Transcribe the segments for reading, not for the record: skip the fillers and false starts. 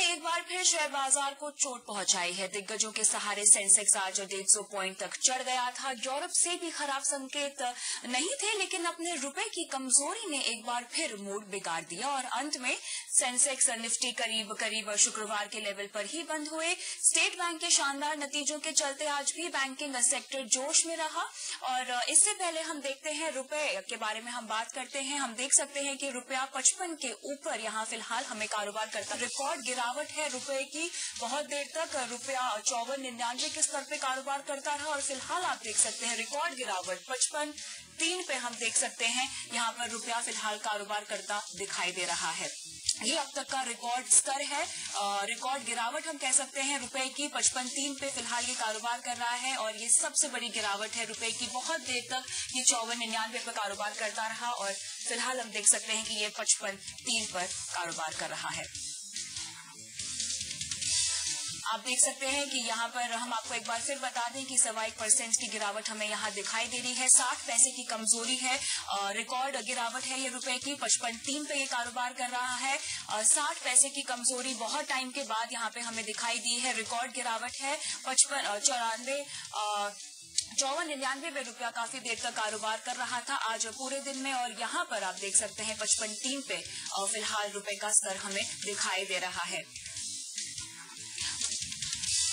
एक बार फिर शेयर बाजार को चोट पहुंचाई है। दिग्गजों के सहारे सेंसेक्स आज 150 पॉइंट तक चढ़ गया था। यूरोप से भी खराब संकेत नहीं थे, लेकिन अपने रुपए की कमजोरी ने एक बार फिर मूड बिगाड़ दिया और अंत में सेंसेक्स निफ्टी करीब शुक्रवार के लेवल पर ही बंद हुए। स्टेट बैंक के शानदार नतीजों के चलते आज भी बैंकिंग सेक्टर जोश में रहा। और इससे पहले हम देखते हैं रुपए के बारे में हम बात करते हैं। हम देख सकते हैं कि रुपया 55 के ऊपर यहाँ फिलहाल हमें कारोबार करता रिकॉर्ड गिरावट है रुपए की। बहुत देर तक रुपया 54.99 के स्तर पे कारोबार करता रहा और फिलहाल आप देख सकते हैं रिकॉर्ड गिरावट 55.3 पे हम देख सकते हैं यहाँ पर रुपया फिलहाल कारोबार करता दिखाई दे रहा है। ये अब तक का रिकॉर्ड स्तर है। रिकॉर्ड गिरावट हम कह सकते हैं रुपए की 55.3 पे फिलहाल ये कारोबार कर रहा है और ये सबसे बड़ी गिरावट है रुपए की। बहुत देर तक ये 54.99 पे कारोबार करता रहा और फिलहाल हम देख सकते हैं कि ये 55.3 पर कारोबार कर रहा है। आप देख सकते हैं कि यहाँ पर हम आपको एक बार फिर बता दें कि 1.25% की गिरावट हमें यहाँ दिखाई दे रही है। 60 पैसे की कमजोरी है। रिकॉर्ड गिरावट है ये रुपए की 55.3 पे ये कारोबार कर रहा है। 60 पैसे की कमजोरी बहुत टाइम के बाद यहाँ पे हमें दिखाई दी है। रिकॉर्ड गिरावट है 54.99 में रुपया काफी देर तक कारोबार कर रहा था आज पूरे दिन में और यहाँ पर आप देख सकते हैं 55.3 पे फिलहाल रुपए का स्तर हमें दिखाई दे रहा है।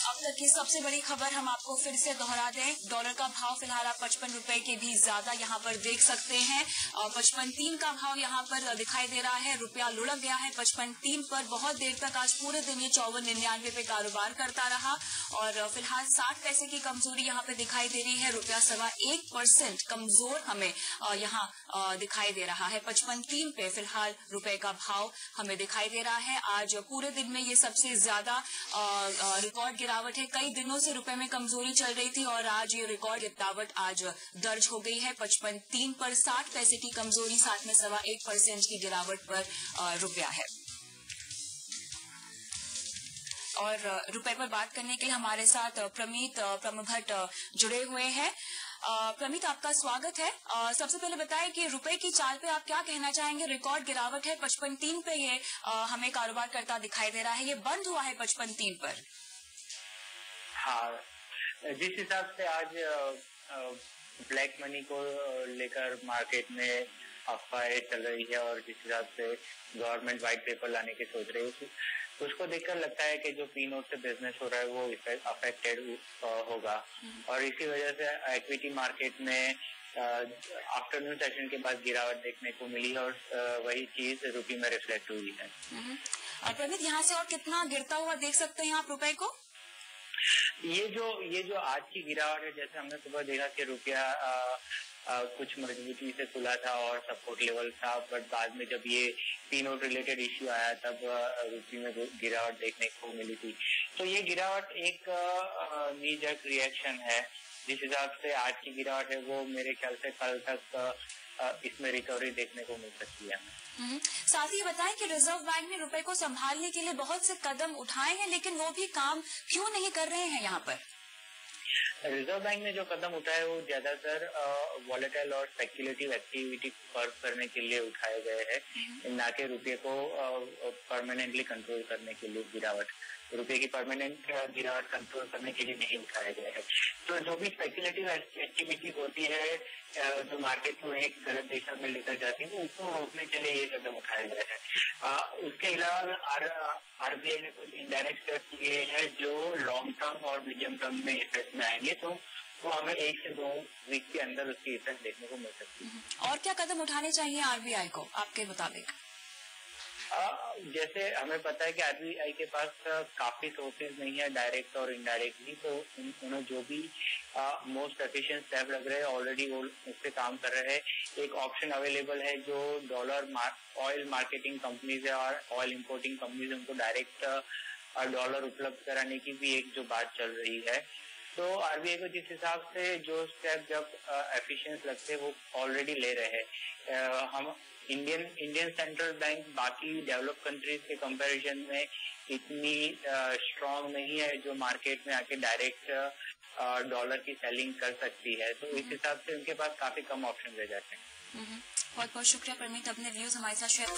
अब तक की सबसे बड़ी खबर हम आपको फिर से दोहरा दें। डॉलर का भाव फिलहाल आप 55 रुपए के भी ज्यादा यहाँ पर देख सकते हैं। 55.3 का भाव यहाँ पर दिखाई दे रहा है। रुपया लुढ़क गया है 55.3 पर। बहुत देर तक आज पूरे दिन ये 54.99 पे कारोबार करता रहा और फिलहाल 60 पैसे की कमजोरी यहाँ पे दिखाई दे रही है। रुपया 1.25% कमजोर हमें यहाँ दिखाई दे रहा है। 55.3 पे फिलहाल रुपए का भाव हमें दिखाई दे रहा है। आज पूरे दिन में ये सबसे ज्यादा रिकॉर्ड गिरावट है। कई दिनों से रुपए में कमजोरी चल रही थी और आज ये रिकॉर्ड गिरावट आज दर्ज हो गई है 55.3 पर। 60 पैसे की कमजोरी साथ में 1.25% की गिरावट पर रुपया है। और रुपए पर बात करने के लिए हमारे साथ प्रमीत प्रमभट्ट जुड़े हुए हैं। प्रमीत, आपका स्वागत है। सबसे पहले बताएं कि रुपए की चाल पे आप क्या कहना चाहेंगे। रिकॉर्ड गिरावट है 55.3 पे ये हमें कारोबार करता दिखाई दे रहा है। ये बंद हुआ है 55.3 पर। हाँ, जिस हिसाब से आज ब्लैक मनी को लेकर मार्केट में अफवाहें चल रही है और जिस हिसाब से गवर्नमेंट व्हाइट पेपर लाने की सोच रही है उसको देखकर लगता है कि जो पी नोट से बिजनेस हो रहा है वो अफेक्टेड होगा और इसी वजह से इक्विटी मार्केट में आफ्टरनून सेशन के बाद गिरावट देखने को मिली और वही चीज रुपये में रिफ्लेक्ट हुई है। और प्रमित, यहाँ से और कितना गिरता हुआ देख सकते हैं आप रुपए को? ये जो आज की गिरावट है, जैसे हमने सुबह देखा कि रुपया कुछ मजबूती से खुला था और सपोर्ट लेवल था, बट बाद में जब ये पी नोट रिलेटेड इश्यू आया तब रुपये में गिरावट देखने को मिली थी। तो ये गिरावट एक नी जर्क रिएक्शन है। जिस हिसाब से आज की गिरावट है वो मेरे ख्याल से कल तक इसमें रिकवरी देखने को मिल सकती है। साथ ही बताएं कि रिजर्व बैंक ने रुपए को संभालने के लिए बहुत से कदम उठाए हैं, लेकिन वो भी काम क्यों नहीं कर रहे हैं यहाँ पर? रिजर्व बैंक ने जो कदम उठाए वो ज्यादातर वॉलेटाइल और स्पेक्युलेटिव एक्टिविटी कर्व करने के लिए उठाए गए हैं, ना कि रुपये को परमानेंटली कंट्रोल करने के लिए। गिरावट रुपये की परमानेंट गिरावट कंट्रोल करने के लिए नहीं उठाए गए हैं। तो जो भी स्पेक्युलेटिव एक्टिविटी होती है जो मार्केट को एक गलत दिशा में लेकर जाती है उसको रोकने के लिए ये कदम उठाए गए हैं। उसके अलावा आरबीआई ने कुछ इनडायरेक्ट स्टेप्स लिए हैं जो लॉन्ग टर्म और मीडियम टर्म में इफेक्ट में आएंगे, तो वो हमें 1 से 2 वीक के अंदर उसकी इफेक्ट देखने को मिल सकती है। और क्या कदम उठाने चाहिए आरबीआई को आपके मुताबिक? जैसे हमें पता है कि आरबीआई के पास काफी सोर्सेज नहीं है डायरेक्ट और इनडायरेक्टली, तो उन्हें जो भी मोस्ट एफिशिएंट स्टेप लग रहे हैं ऑलरेडी वो उस पर काम कर रहे हैं। एक ऑप्शन अवेलेबल है जो ऑयल मार्केटिंग कंपनीज है और ऑयल इंपोर्टिंग कंपनीज उनको डायरेक्ट डॉलर उपलब्ध कराने की भी एक जो बात चल रही है। तो आरबीआई को जिस हिसाब से जो स्टेप जब एफिशिएंट लगते हैं वो ऑलरेडी ले रहे हैं। हम इंडियन सेंट्रल बैंक बाकी डेवलप कंट्रीज के कंपैरिजन में इतनी स्ट्रांग नहीं है जो मार्केट में आके डायरेक्ट डॉलर की सेलिंग कर सकती है, तो इस हिसाब से उनके पास काफी कम ऑप्शन रह जाते हैं। बहुत बहुत शुक्रिया प्रमीत, अपने व्यूज हमारे साथ शेयर